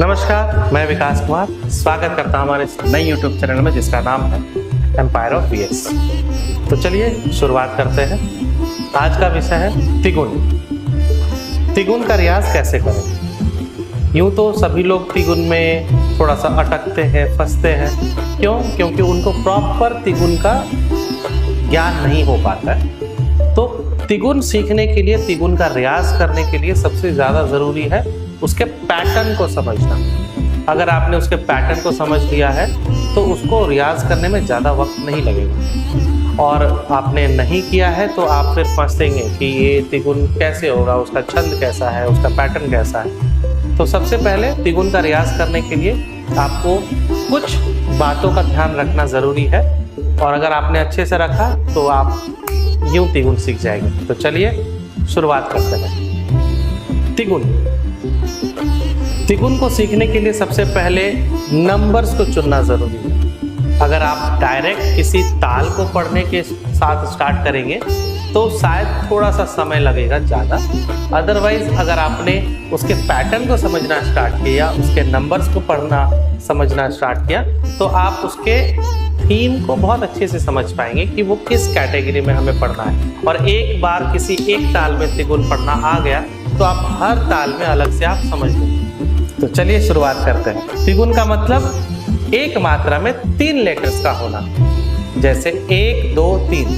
नमस्कार, मैं विकास कुमार स्वागत करता हूं हमारे इस नई यूट्यूब चैनल में जिसका नाम है एम्पायर ऑफ वीएस। तो चलिए शुरुआत करते हैं। आज का विषय है तिगुन। तिगुन का रियाज कैसे करें। यूं तो सभी लोग तिगुन में थोड़ा सा अटकते हैं, फंसते हैं। क्यों? क्योंकि उनको प्रॉपर तिगुन का ज्ञान नहीं हो पाता है। तो तिगुन सीखने के लिए, तिगुन का रियाज करने के लिए सबसे ज़्यादा ज़रूरी है उसके पैटर्न को समझना। अगर आपने उसके पैटर्न को समझ लिया है तो उसको रियाज करने में ज़्यादा वक्त नहीं लगेगा। और आपने नहीं किया है तो आप फिर फंसेंगे कि ये तिगुन कैसे होगा, उसका छंद कैसा है, उसका पैटर्न कैसा है। तो सबसे पहले तिगुन का रियाज करने के लिए आपको कुछ बातों का ध्यान रखना ज़रूरी है, और अगर आपने अच्छे से रखा तो आप यूं तिगुन सीख जाएंगे। तो चलिए शुरुआत करते हैं। तिगुन को सीखने के लिए सबसे पहले नंबर्स को चुनना जरूरी है। अगर आप डायरेक्ट किसी ताल को पढ़ने के साथ स्टार्ट करेंगे तो शायद थोड़ा सा समय लगेगा ज़्यादा। अदरवाइज अगर आपने उसके पैटर्न को समझना स्टार्ट किया, उसके नंबर्स को पढ़ना समझना स्टार्ट किया, तो आप उसके थीम को बहुत अच्छे से समझ पाएंगे कि वो किस कैटेगरी में हमें पढ़ना है। और एक बार किसी एक ताल में तिगुन पढ़ना आ गया तो आप हर ताल में अलग से आप समझ लेंगे। तो चलिए शुरुआत करते हैं। तिगुन का मतलब एक मात्रा में 3 लेटर्स का होना। जैसे 1 2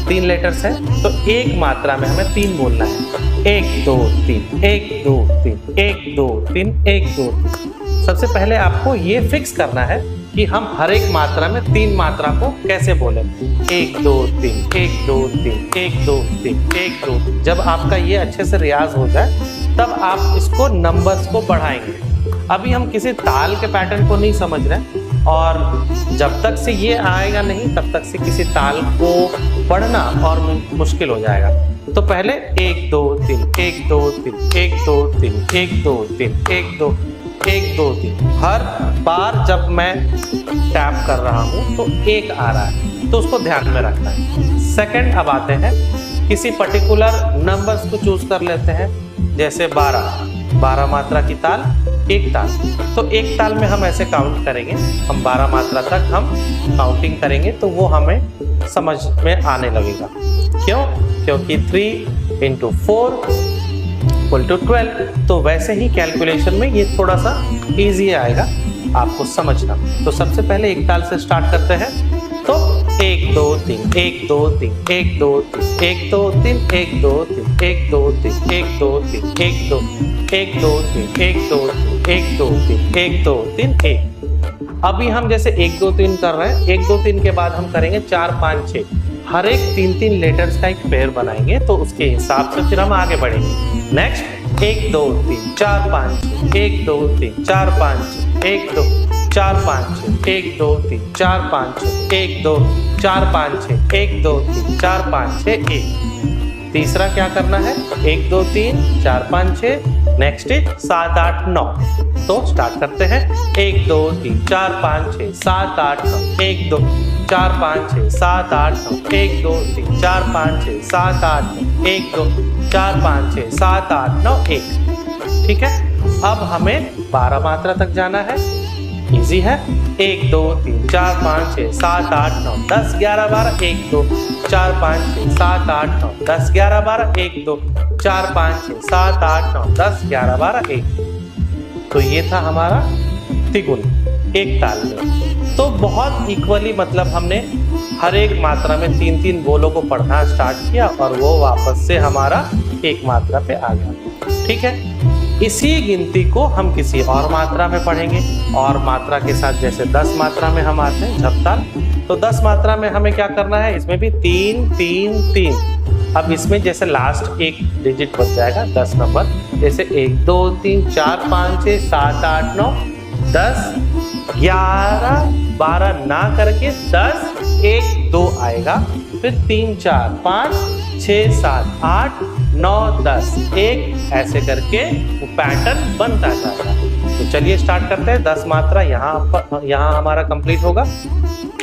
3 लेटर्स है तो एक मात्रा में हमें 3 बोलना है। 1 2 3 1 2 3 1 2 3 1 2 3। सबसे पहले आपको ये फिक्स करना है कि हम हर एक मात्रा में 3 मात्रा को कैसे बोलें। 1 2 3 1 2 3 1 2 3 1 2 3। जब आपका ये अच्छे से रियाज हो जाए तब आप इसको नंबर्स को बढ़ाएंगे। अभी हम किसी ताल के पैटर्न को नहीं समझ रहे, और जब तक से ये आएगा नहीं तब तक से किसी ताल को पढ़ना और मुश्किल हो जाएगा। तो पहले 1 2 3 1 2 3 1 2 3 1 2 3 1 2 1 2 3। हर बार जब मैं टैप कर रहा हूँ तो 1 आ रहा है, तो उसको ध्यान में रखना है। सेकंड, अब आते हैं किसी पर्टिकुलर नंबर्स को चूज कर लेते हैं। जैसे 12 मात्रा की ताल, एक ताल। तो एक ताल में हम ऐसे काउंट करेंगे, हम 12 मात्रा तक हम काउंटिंग करेंगे तो वो हमें समझ में आने लगेगा। क्यों? क्योंकि 3 × 4 = 12। तो वैसे ही कैलकुलेशन में ये थोड़ा सा इजी आएगा आपको समझना। तो सबसे पहले एक ताल से स्टार्ट करते हैं। तो 1 2 3 1 2 3 1 2 3 1 2 3 1 2 3 1 2 3 1 2 3 1 2 1 2 3 1 2 3 1 2 3 1 2 3 1। अभी हम जैसे 1 2 3 कर रहे हैं, 1 2 3 के बाद हम करेंगे 4 5 6। हर एक 3 लेटर्स का एक पेयर बनाएंगे, तो उसके हिसाब से फिर हम आगे बढ़ेंगे। नेक्स्ट 1 2 3 4 5 6 1 2 3 4 5 6 1 2 4 5 6 1 2 3 4 5 6 1 2 4 5 6 1 2 3 4 5 6 1। तीसरा क्या करना है? 1 2 3 4 5 6। नेक्स्ट 7 8 9। तो स्टार्ट करते हैं। 1 2 3 4 5 6 7 8 9 1 2 4 5 6 7 8 9 1 2 3 4 5 6 7 8 9 1 2 4 5 6 7 8 9 1। ठीक है, अब हमें 12 मात्रा तक जाना है। इजी है। 1 2 3 4 5 6 7 8 9 10 11 12 1 2 4 5 6 7 8 9 10 11 12 1 2 4 5 6 7 8 9 10 11 12 1। तो ये था हमारा तिगुन एक ताल में। तो बहुत इक्वली, मतलब हमने हर एक मात्रा में 3 बोलों को पढ़ना स्टार्ट किया और वो वापस से हमारा एक मात्रा पे आ गया। ठीक है, इसी गिनती को हम किसी और मात्रा में पढ़ेंगे, और मात्रा के साथ जैसे 10 मात्रा में हम आते हैं झपताल। तो 10 मात्रा में हमें क्या करना है? इसमें भी 3 3 3। अब इसमें जैसे लास्ट एक डिजिट बच जाएगा 10 नंबर, जैसे 1 2 3 4 5 6 7 8 9 10 11 12 ना करके 10 1 2 आएगा, फिर 3 4 5 6 7 8 9 10 1, ऐसे करके वो पैटर्न बनता जाएगा। तो चलिए स्टार्ट करते हैं। 10 मात्रा यहाँ हमारा कंप्लीट होगा।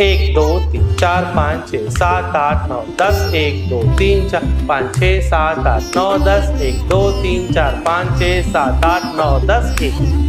1 2 3 4 5 6 7 8 9 10 1 2 3 4 5 6 7 8 9 10 1 2 3 4 5 6 7 8 9 10 1।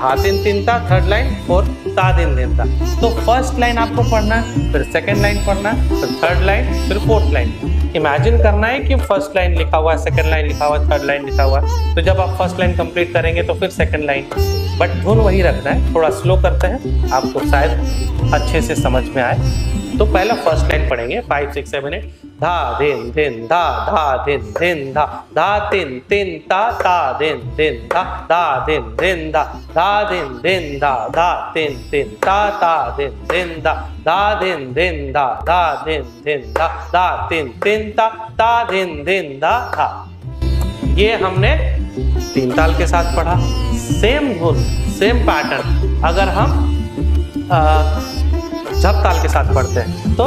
धा दिन तीन ता, थर्ड लाइन 4 ता दिन दिन ता। तो फर्स्ट लाइन आपको पढ़ना है, फिर सेकंड लाइन पढ़ना है, फिर थर्ड लाइन, फिर फोर्थ लाइन। इमेजिन करना है कि फर्स्ट लाइन लिखा हुआ है, सेकंड लाइन लिखा हुआ है, थर्ड लाइन लिखा हुआ है, तो जब आप फर्स्ट लाइन कंप्लीट करेंगे तो फिर सेकंड लाइन, बट धुन वही रखना है। थोड़ा स्लो करते हैं, आपको शायद अच्छे से समझ में आए। तो पहला फर्स्ट लाइन पढ़ेंगे 5 6 7 8 धा दिन दिन धा धा दिन दिन धा धा तीन तीन ता ता दिन दिन धा धा दिन दिन धा धा दिन दिन धा धा तीन तीन ता ता दिन दिन धा धा दिन दिन धा धा दिन दिन धा धा तीन तीन ता दिन दिन धा धा। ये हमने 3 ताल के साथ पढ़ा। सेम धुन, सेम पैटर्न अगर हम झप ताल के साथ पढ़ते हैं तो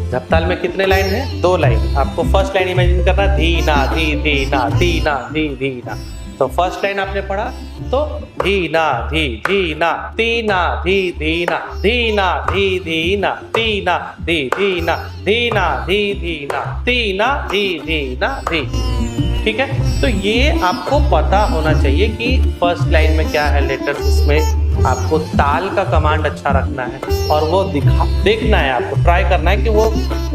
झप ताल में कितने लाइन है? 2 लाइन। आपको फर्स्ट लाइन इमेजिन करना, धी ना धी धी ना धी ना धी धी ना। तो फर्स्ट लाइन आपने पढ़ा तो धी ना धी धी ना ती ना धी धी ना धी ना धी धी ना ती ना धी धी ना धी ना धी धी ना ती ना धी धी ना धी। ठीक है, तो ये आपको पता होना चाहिए कि फर्स्ट लाइन में क्या है लेटर्स। इसमें आपको ताल का कमांड अच्छा रखना है और वो देखना है, आपको ट्राई करना है कि वो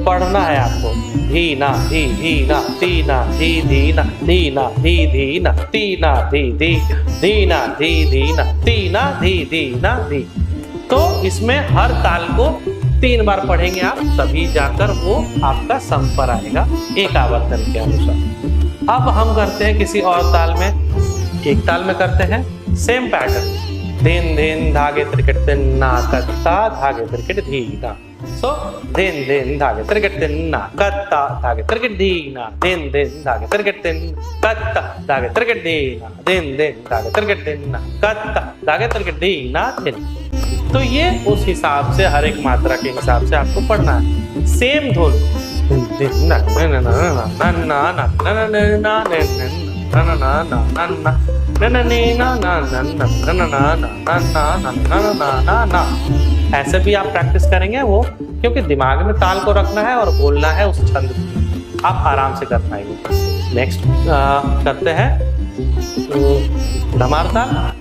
पढ़ना है आपको। धी ना धी धी ना ती ना धी धी ना धी ना धी धी ना ती ना धी धी धी ना धी धी ना ती ना धी धी ना धी। तो इसमें हर ताल को 3 बार पढ़ेंगे आप, तभी जाकर वो आपका सम पर आएगा एक आवर्तन के अनुसार। अब हम करते हैं किसी और ताल में, एक ताल में करते हैं सेम पैटर्न, दिन दिन धागे त्रिकट दिन ना कत्ता धागे त्रिकट धी ना। सो दिन दिन धागे त्रिकट दिन ना कत्ता धागे त्रिकट धी ना, दिन दिन धागे त्रिकट दिन कत्ता धागे त्रिकट धी ना, दिन दिन धागे त्रिकट दिन ना कत्ता धागे त्रिकट धी ना दिन। तो ये उस हिसाब से हर एक मात्रा के हिसाब से आपको पढ़ना है। सेम धुन दिन ना ना ना ना ना ना ना ना ना ना ना ना। ऐसे भी आप प्रैक्टिस करेंगे वो, क्योंकि दिमाग में ताल को रखना है और बोलना है उस छंद को, आप आराम से कर पाएंगे। नेक्स्ट करते हैं धमार ताल।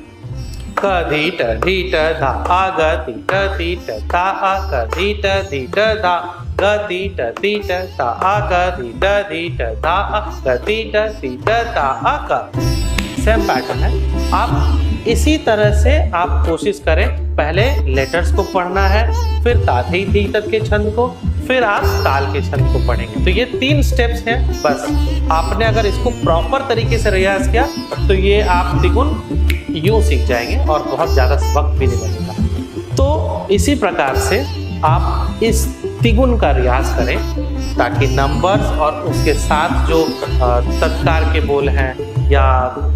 कधीट धीट धा आगतीट तीट ता आगतीट धीट धा गतीट तीट ता आगतीट धीट धा गतीट तीट ता आग। सेम पैटर्न है। आप इसी तरह से आप कोशिश करें, पहले लेटर्स को पढ़ना है, फिर ताथी थी तक के छंद को, फिर आप ताल के छंद को पढ़ेंगे। तो ये 3 स्टेप्स हैं बस। आपने अगर इसको प्रॉपर तरीके से रियाज किया तो ये आप तिगुन यूं सीख जाएंगे और बहुत ज़्यादा वक्त भी नहीं लगेगा। तो इसी प्रकार से आप इस तिगुन का रियाज करें ताकि नंबर्स और उसके साथ जो तत्कार के बोल हैं या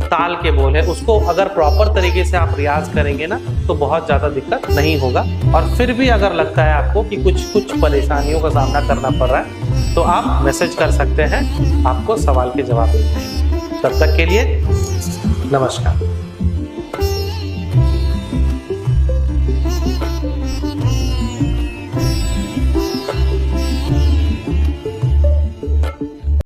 ताल के बोल है उसको अगर प्रॉपर तरीके से आप रियाज करेंगे ना तो बहुत ज़्यादा दिक्कत नहीं होगा। और फिर भी अगर लगता है आपको कि कुछ परेशानियों का सामना करना पड़ रहा है तो आप मैसेज कर सकते हैं, आपको सवाल के जवाब मिल जाएंगे। तब तक के लिए नमस्कार।